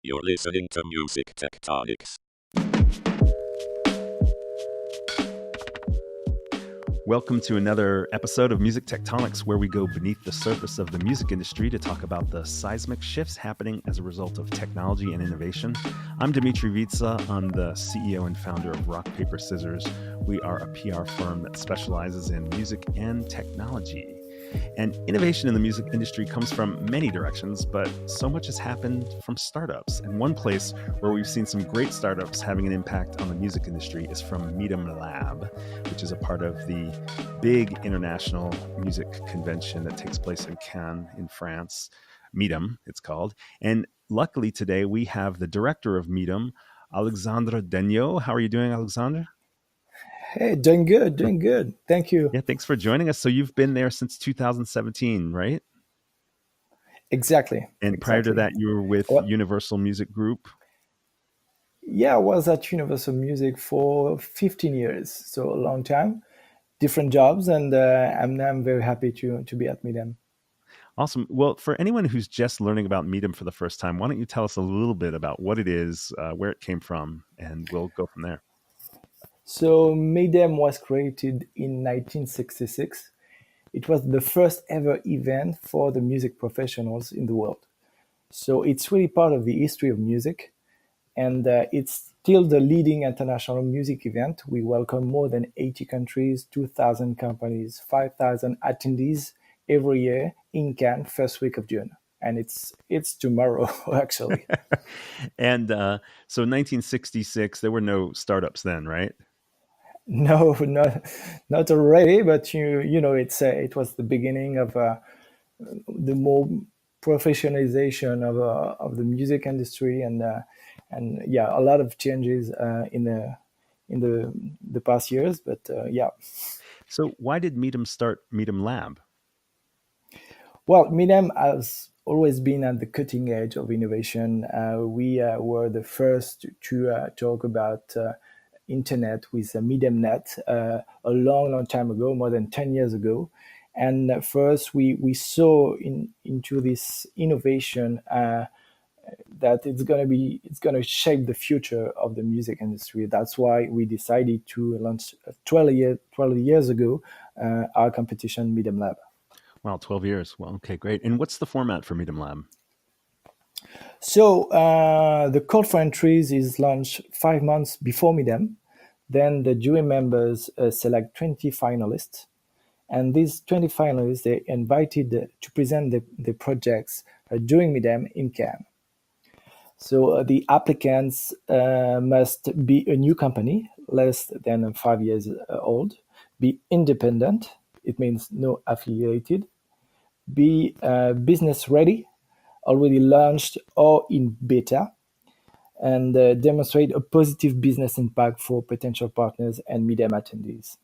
You're listening to Music Tectonics. Welcome to another episode of Music Tectonics, where we go beneath the surface of the music industry to talk about the seismic shifts happening as a result of technology and innovation. I'm Dmitri Vietze. I'm the CEO and founder of Rock, Paper, Scissors. We are a PR firm that specializes in music and technology. And innovation in the music industry comes from many directions, but so much has happened from startups. And one place where we've seen some great startups having an impact on the music industry is from Midemlab, which is a part of the big international music convention that takes place in Cannes in France. Midem, it's called. And luckily today we have the director of Midem, Alexandre Deniot. How are you doing, Alexandre? Hey, doing good. Thank you. Yeah, thanks for joining us. So you've been there since 2017, right? Exactly. And prior to that, you were with Universal Music Group. Yeah, I was at Universal Music for 15 years, so a long time, different jobs, and I'm very happy to be at Midem. Awesome. Well, for anyone who's just learning about Midem for the first time, why don't you tell us a little bit about what it is, where it came from, and we'll go from there. So Midem was created in 1966. It was the first ever event for the music professionals in the world. So it's really part of the history of music, and it's still the leading international music event. We welcome more than 80 countries, 2,000 companies, 5,000 attendees every year in Cannes, first week of June. And it's tomorrow, actually. And so 1966, there were no startups then, right? No, not already, but you know, it was the beginning of the more professionalization of the music industry, and yeah, a lot of changes in the past years, but yeah. So why did Midem start Midemlab? Well, Midem has always been at the cutting edge of innovation. We were the first to talk about internet with Midemnet a long time ago, more than 10 years ago. And first, we saw into this innovation that it's going to shape the future of the music industry. That's why we decided to launch 12 years ago our competition Midemlab. Wow, 12 years. Well, okay, great. And what's the format for Midemlab? So the call for entries is launched 5 months before Midem. Then the jury members select 20 finalists. And these 20 finalists, they're invited to present the projects during Midem in Cannes. So the applicants must be a new company, less than 5 years old, be independent, it means no affiliated, be business ready, already launched or in beta, and demonstrate a positive business impact for potential partners and Midem attendees.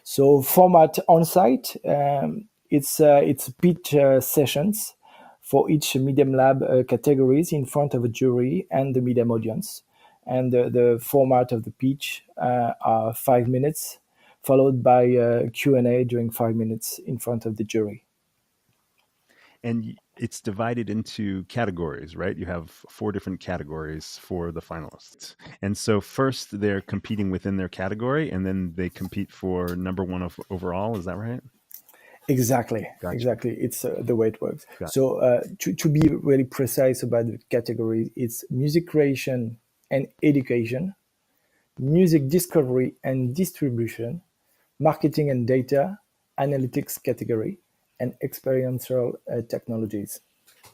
So format on-site, it's pitch sessions for each Midemlab categories in front of a jury and the Midem audience. And the format of the pitch are 5 minutes, followed by Q&A during 5 minutes in front of the jury. And it's divided into categories, right? You have 4 different categories for the finalists. And so first they're competing within their category, and then they compete for number one overall. Is that right? Exactly. Gotcha. Exactly. It's the way it works. Gotcha. So to be really precise about the categories, it's music creation and education, music discovery and distribution, marketing and data, analytics category, and experiential technologies.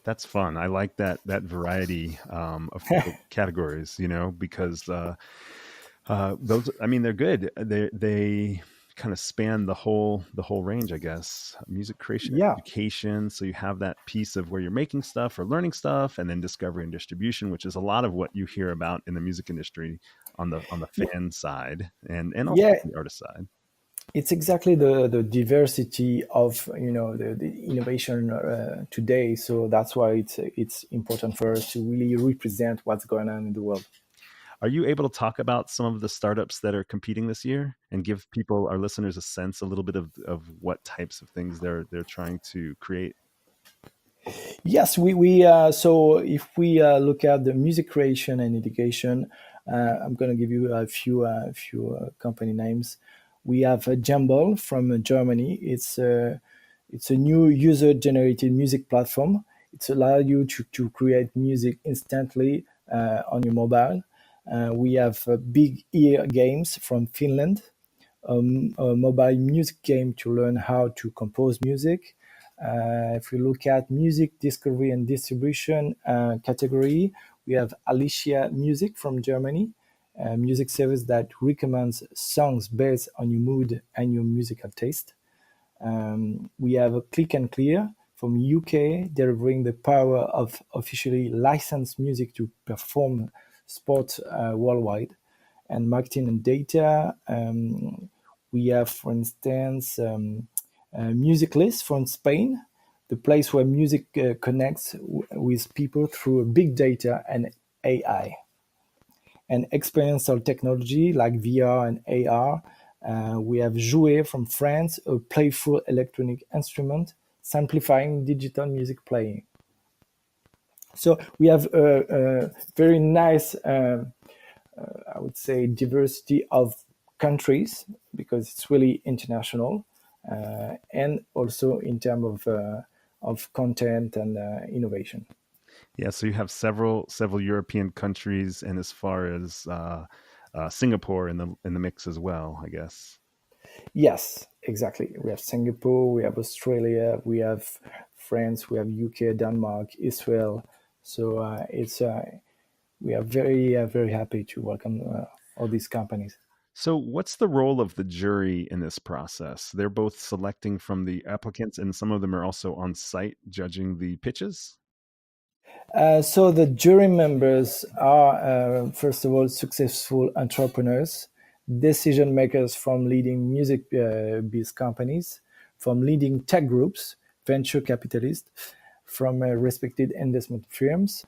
That's fun. I like that variety of categories, because those, I mean, they're good. They kind of span the whole range, I guess. Music creation, Yeah. education. So you have that piece of where you're making stuff or learning stuff, and then discovery and distribution, which is a lot of what you hear about in the music industry on the fan side and also the artist side. It's exactly the diversity of the innovation today. So that's why it's important for us to really represent what's going on in the world. Are you able to talk about some of the startups that are competing this year and give people, our listeners, a sense, a little bit of what types of things they're trying to create? Yes, we so if we look at the music creation and education, I'm going to give you a few company names. We have Jumble from Germany. It's a new user generated music platform. It allows you to create music instantly on your mobile. We have Big Ear Games from Finland, a mobile music game to learn how to compose music. If we look at music discovery and distribution category, we have Alicia Music from Germany, a music service that recommends songs based on your mood and your musical taste. We have a Click and Clear from UK, delivering the power of officially licensed music to perform sports worldwide. And marketing and data, we have, for instance, Music List from Spain, the place where music connects with people through big data and AI. And experiential technology like VR and AR. We have Jouer from France, a playful electronic instrument simplifying digital music playing. So we have a very nice, I would say, diversity of countries because it's really international, and also in terms of content and innovation. Yeah, so you have several European countries, and as far as Singapore in the mix as well, I guess. Yes, exactly. We have Singapore, we have Australia, we have France, we have UK, Denmark, Israel. So it's we are very happy to welcome all these companies. So, what's the role of the jury in this process? They're both selecting from the applicants, and some of them are also on site judging the pitches. So the jury members are, first of all, successful entrepreneurs, decision makers from leading music biz companies, from leading tech groups, venture capitalists, from respected investment firms,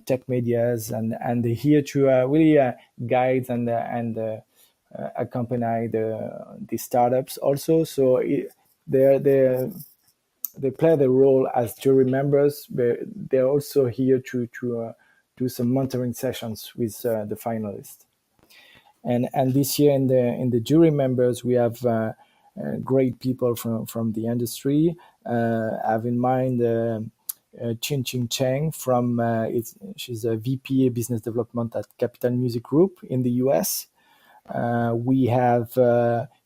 tech medias, and they're here to really guide and accompany the startups also. So they're they play the role as jury members, but they're also here to do some mentoring sessions with the finalists. And this year in the jury members we have great people from the industry. I have in mind Chin Ching Cheng from she's a VP Business Development at Capital Music Group in the US. We have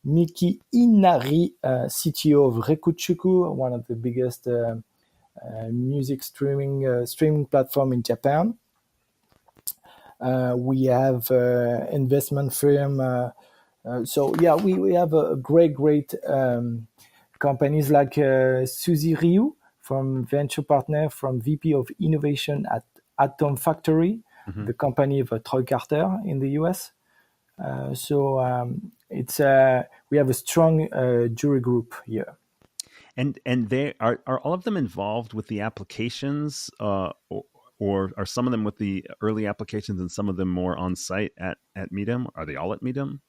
Miki Inari, CTO of Rekuchuku, one of the biggest music streaming platform in Japan. We have investment firm. So yeah, we have a great companies like Suzy Ryu from venture partner from VP of innovation at Atom Factory, the company of Troy Carter in the US. It's we have a strong jury group here. And they are all of them involved with the applications, or are some of them with the early applications and some of them more on site at Midem? Are they all at Midem?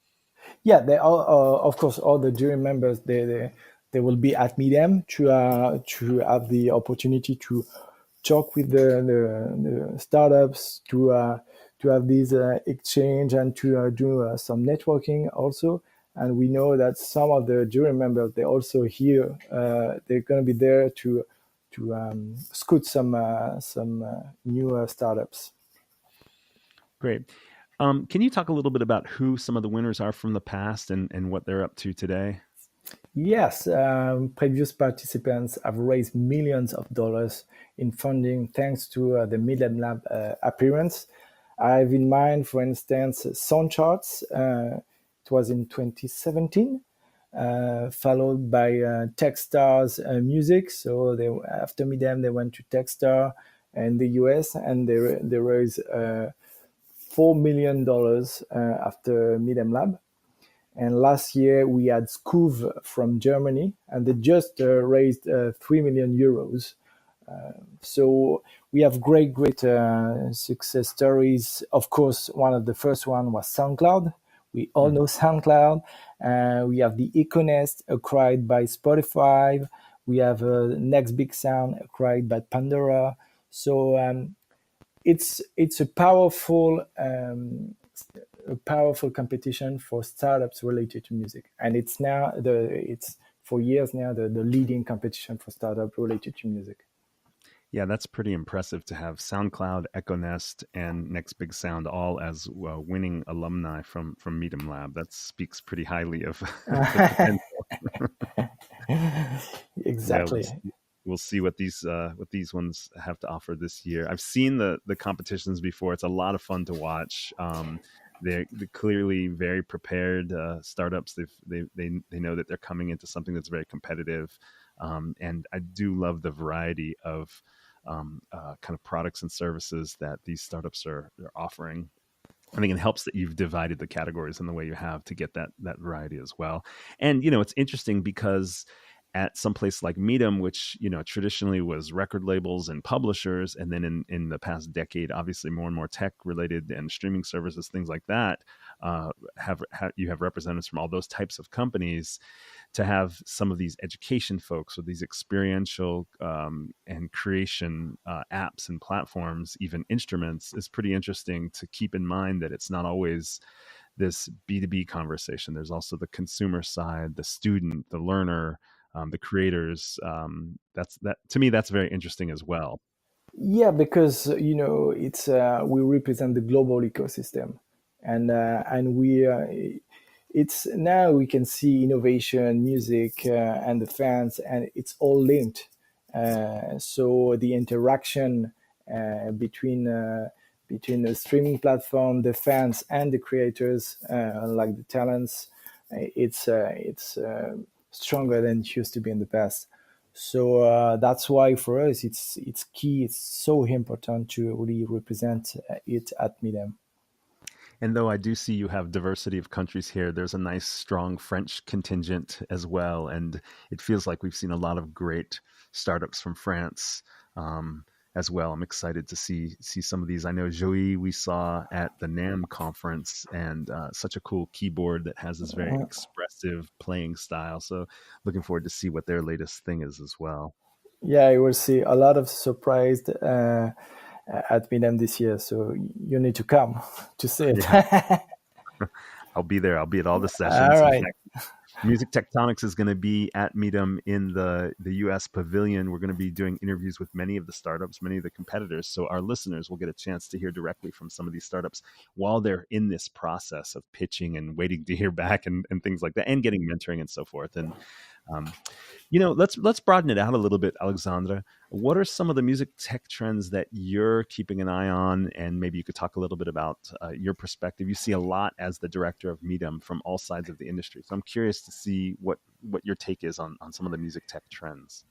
Yeah, they all, of course, all the jury members they will be at Midem to have the opportunity to talk with the startups, to have these exchange and to do some networking also. And we know that some of the jury members they also here they're going to be there to scout some new startups. Great. Can you talk a little bit about who some of the winners are from the past and what they're up to today? Yes, previous participants have raised millions of dollars in funding thanks to the Midemlab appearance. I have in mind, for instance, Soundcharts. It was in 2017, followed by Techstars Music. So after Midem, they went to Techstar in the US, and they raised $4 million after Midemlab. And last year we had Skuv from Germany, and they just raised 3 million euros. So we have great success stories. Of course, one of the first one was SoundCloud. We all know SoundCloud. We have the Econest acquired by Spotify. We have Next Big Sound acquired by Pandora. So it's a powerful competition for startups related to music, and it's for years now the leading competition for startup related to music. Yeah, that's pretty impressive to have SoundCloud, Echo Nest, and Next Big Sound all as winning alumni from Midemlab. That speaks pretty highly of the potential. Yeah, Exactly. we'll see what these ones have to offer this year. I've seen the competitions before. It's a lot of fun to watch. They're clearly very prepared startups. They know that they're coming into something that's very competitive, and I do love the variety of kind of products and services that these startups are offering. I think it helps that you've divided the categories in the way you have to get that variety as well. And it's interesting because at some place like Midem, which traditionally was record labels and publishers, and then in the past decade, obviously more and more tech related and streaming services, things like that, you have representatives from all those types of companies. To have some of these education folks or these experiential and creation apps and platforms, even instruments, is pretty interesting to keep in mind that it's not always this B2B conversation. There's also the consumer side, the student, the learner, the creators. That to me, that's very interesting as well. Yeah, because it's we represent the global ecosystem, and we it's now we can see innovation, music, and the fans, and it's all linked. So the interaction between the streaming platform, the fans, and the creators, like the talents, it's stronger than it used to be in the past. So that's why for us it's key. It's so important to really represent it at Midem. And though I do see you have diversity of countries here, there's a nice, strong French contingent as well. And it feels like we've seen a lot of great startups from France as well. I'm excited to see some of these. I know Joey we saw at the NAMM conference, and such a cool keyboard that has this very expressive playing style. So looking forward to see what their latest thing is as well. Yeah, you will see a lot of surprised at Midem this year. So you need to come to see it. Yeah. I'll be there. I'll be at all the sessions. All In right. fact, Music Tectonics is going to be at Midem in the US pavilion. We're going to be doing interviews with many of the startups, many of the competitors. So our listeners will get a chance to hear directly from some of these startups while they're in this process of pitching and waiting to hear back and things like that, and getting mentoring and so forth. And um, let's broaden it out a little bit, Alexandre. What are some of the music tech trends that you're keeping an eye on? And maybe you could talk a little bit about your perspective. You see a lot as the director of Midem from all sides of the industry. So I'm curious to see what your take is on some of the music tech trends.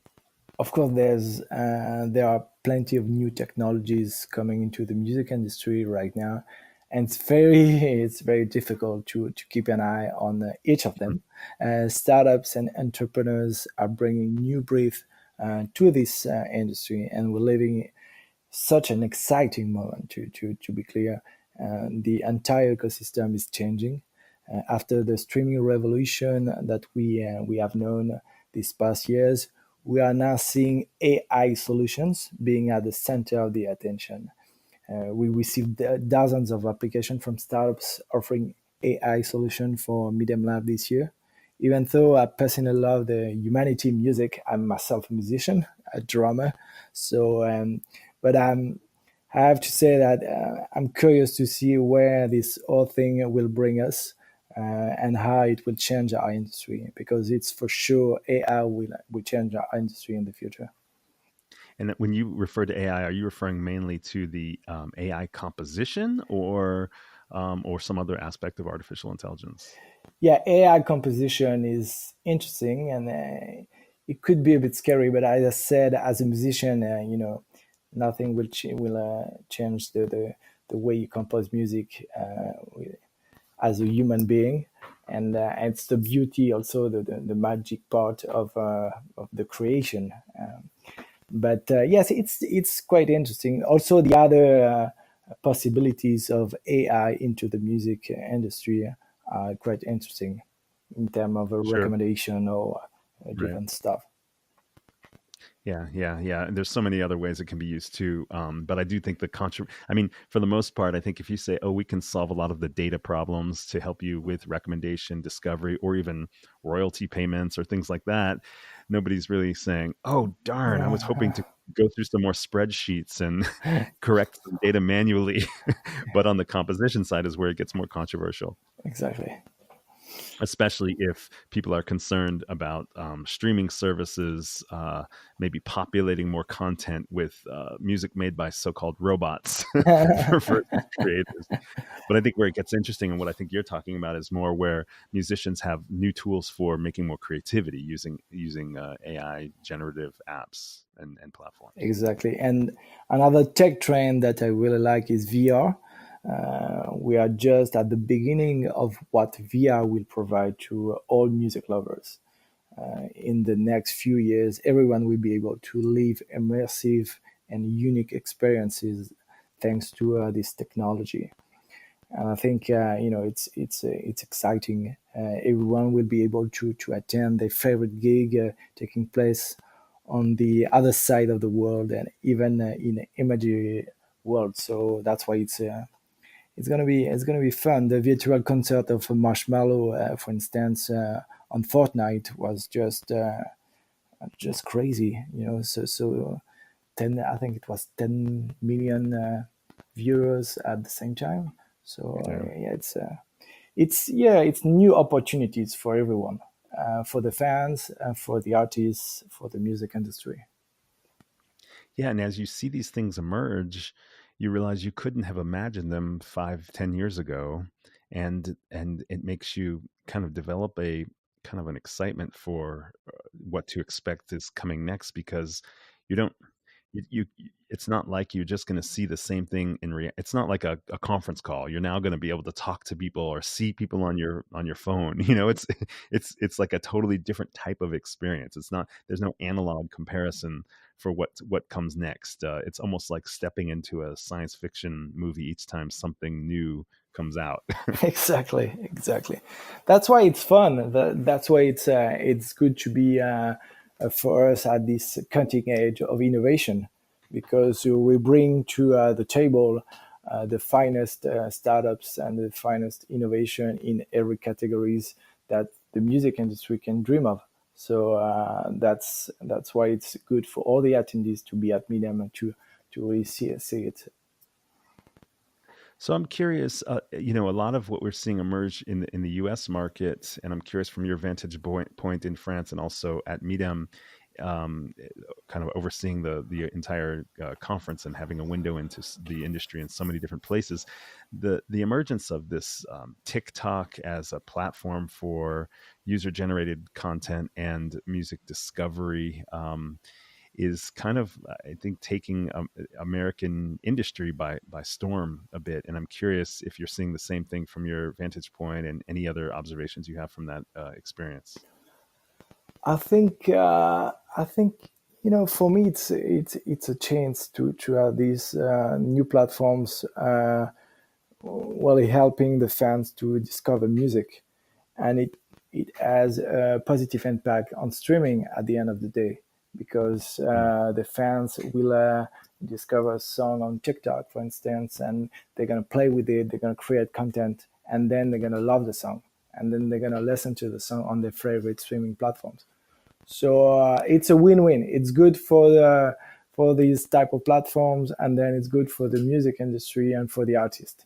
Of course, there are plenty of new technologies coming into the music industry right now, and it's very difficult to keep an eye on each of them. Startups and entrepreneurs are bringing new breath to this industry, and we're living such an exciting moment. To be clear, the entire ecosystem is changing after the streaming revolution that we have known these past years. We are now seeing AI solutions being at the center of the attention. We received dozens of applications from startups offering AI solution for Midemlab this year. Even though I personally love the humanity music, I'm myself a musician, a drummer. So, but I have to say that I'm curious to see where this whole thing will bring us, and how it will change our industry, because it's for sure AI will change our industry in the future. And when you refer to AI, are you referring mainly to the AI composition or some other aspect of artificial intelligence? Yeah, AI composition is interesting, and it could be a bit scary. But as I said, as a musician, nothing will change the way you compose music as a human being, and it's the beauty, also the magic part of the creation. But yes, it's quite interesting. Also, the other possibilities of AI into the music industry are quite interesting in terms of a Sure. recommendation or Right. different stuff. Yeah. And there's so many other ways it can be used too. But I do think I mean, for the most part, I think if you say, oh, we can solve a lot of the data problems to help you with recommendation, discovery, or even royalty payments or things like that, nobody's really saying, oh, darn, I was hoping to go through some more spreadsheets and correct some data manually. But on the composition side is where it gets more controversial, Exactly. especially if people are concerned about streaming services maybe populating more content with music made by so-called robots versus creators. But I think where it gets interesting, and what I think you're talking about, is more where musicians have new tools for making more creativity using AI generative apps and platforms. Exactly. And another tech trend that I really like is VR. We are just at the beginning of what VR will provide to all music lovers. In the next few years, everyone will be able to live immersive and unique experiences thanks to this technology. And I think it's exciting. Everyone will be able to attend their favorite gig taking place on the other side of the world and even in imaginary world. So that's why it's gonna be fun. The virtual concert of Marshmallow, for instance, on Fortnite was just crazy. So 10, I think it was 10 million viewers at the same time. So yeah, it's new opportunities for everyone, for the fans, for the artists, for the music industry. Yeah, and as you see these things emerge, you realize you couldn't have imagined them 5, 10 years ago, and it makes you kind of develop a kind of an excitement for what to expect is coming next, because you don't you it's not like you're just going to see the same thing it's not like a conference call. You're now going to be able to talk to people or see people on your phone. It's like a totally different type of experience. There's no analog comparison for what comes next. It's almost like stepping into a science fiction movie each time something new comes out. Exactly. That's why it's fun. That's why it's good to be for us at this cutting edge of innovation, because we bring to the table the finest startups and the finest innovation in every categories that the music industry can dream of. So that's why it's good for all the attendees to be at Midem and to really see it. So I'm curious, a lot of what we're seeing emerge in the U.S. market, and I'm curious from your vantage point in France and also at Midem, kind of overseeing the entire conference and having a window into the industry in so many different places. The emergence of this TikTok as a platform for user generated content and music discovery. Is kind of, I think, taking American industry by storm a bit. And I'm curious if you're seeing the same thing from your vantage point and any other observations you have from that experience. I think for me it's a chance to have these new platforms really helping the fans to discover music, and it has a positive impact on streaming at the end of the day, because the fans will discover a song on TikTok, for instance, and they're gonna play with it, they're gonna create content, and then they're gonna love the song, and then they're gonna listen to the song on their favorite streaming platforms. So it's a win-win. It's good for these type of platforms, and then it's good for the music industry and for the artist.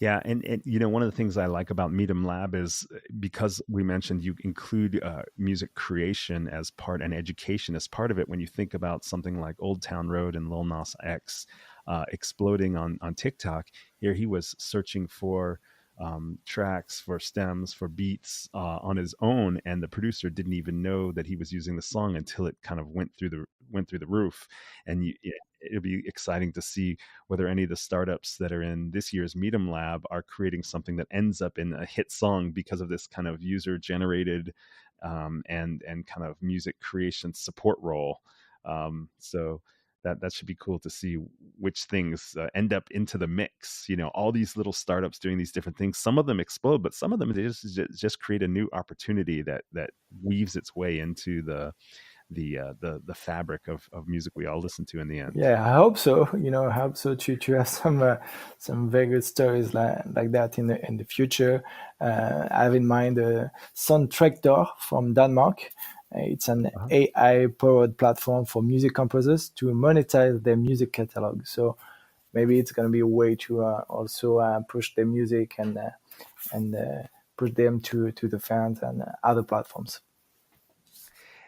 Yeah, and one of the things I like about Midemlab is because we mentioned you include music creation as part and education as part of it. When you think about something like Old Town Road and Lil Nas X exploding on TikTok, here he was searching for tracks, for stems, for beats on his own, and the producer didn't even know that he was using the song until it kind of went through the roof. And it'll be exciting to see whether any of the startups that are in this year's Midemlab are creating something that ends up in a hit song because of this kind of user generated and kind of music creation support role. So that should be cool to see which things end up into the mix. All these little startups doing these different things. Some of them explode, but some of them just create a new opportunity that weaves its way into the fabric of music we all listen to in the end. Yeah, I hope so. I hope so to have some very good stories like that in the future. I have in mind Soundcharts from Denmark. It's an AI-powered platform for music composers to monetize their music catalog. So maybe it's going to be a way to also push their music and push them to the fans and other platforms.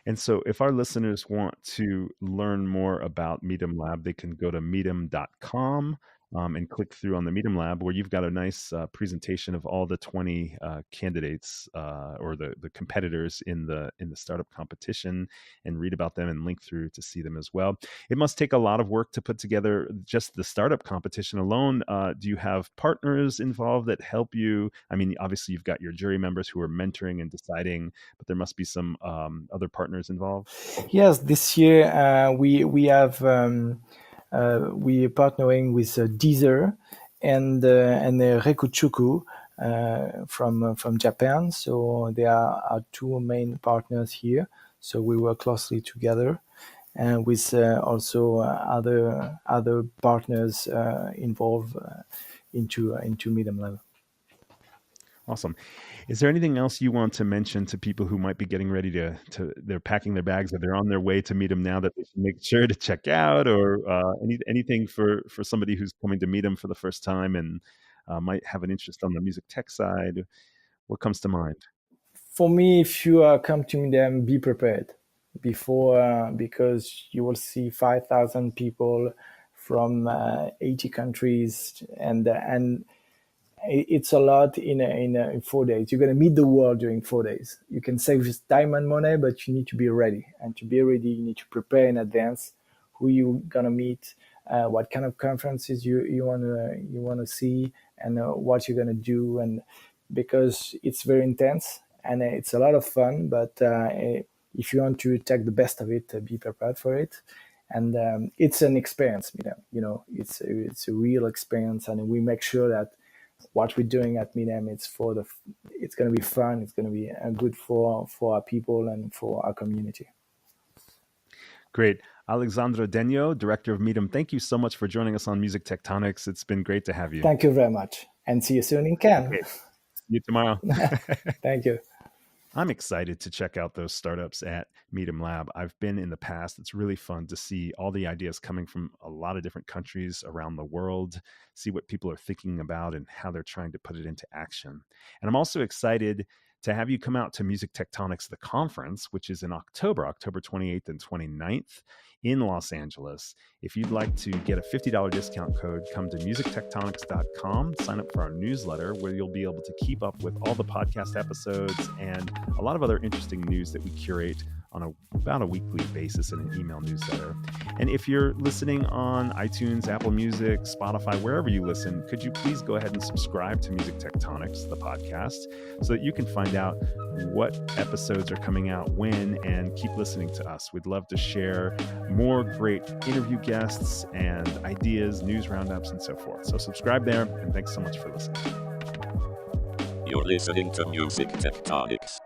And so if our listeners want to learn more about Midemlab, they can go to midem.com and click through on the Midemlab, where you've got a nice presentation of all the 20 candidates or the competitors in the startup competition, and read about them and link through to see them as well. It must take a lot of work to put together just the startup competition alone. Do you have partners involved that help you? I mean, obviously you've got your jury members who are mentoring and deciding, but there must be some other partners involved. Yes, this year we have we are partnering with Deezer and Rekuchuku from Japan. So they are our two main partners here. So we work closely together, and with also other partners involved into Midemlab. Awesome. Is there anything else you want to mention to people who might be getting ready to they're packing their bags or they're on their way to Midem now that they should make sure to check out, or anything for somebody who's coming to Midem for the first time and might have an interest on the music tech side? What comes to mind? For me, if you come to Midem, be prepared before because you will see 5,000 people from 80 countries, and it's a lot in 4 days. You're going to meet the world during 4 days. You can save time and money, but you need to be ready. And to be ready, you need to prepare in advance who you're going to meet, what kind of conferences you want to see, and what you're going to do. And because it's very intense and it's a lot of fun, but if you want to take the best of it, be prepared for it. And it's an experience, it's a real experience, and we make sure that what we're doing at Midem, it's going to be fun. It's going to be good for our people and for our community. Great. Alexandre Deniot, director of Midem, thank you so much for joining us on Music Tectonics. It's been great to have you. Thank you very much. And see you soon in Cannes. Okay. See you tomorrow. Thank you. I'm excited to check out those startups at Midemlab. I've been in the past. It's really fun to see all the ideas coming from a lot of different countries around the world, see what people are thinking about and how they're trying to put it into action. And I'm also excited to have you come out to Music Tectonics, the conference, which is in October 28th and 29th in Los Angeles. If you'd like to get a $50 discount code, come to musictectonics.com, sign up for our newsletter where you'll be able to keep up with all the podcast episodes and a lot of other interesting news that we curate on about a weekly basis in an email newsletter. And if you're listening on iTunes, Apple Music, Spotify, wherever you listen, could you please go ahead and subscribe to Music Tectonics, the podcast, so that you can find out what episodes are coming out when, and keep listening to us. We'd love to share more great interview guests and ideas, news roundups, and so forth. So subscribe there, and thanks so much for listening. You're listening to Music Tectonics.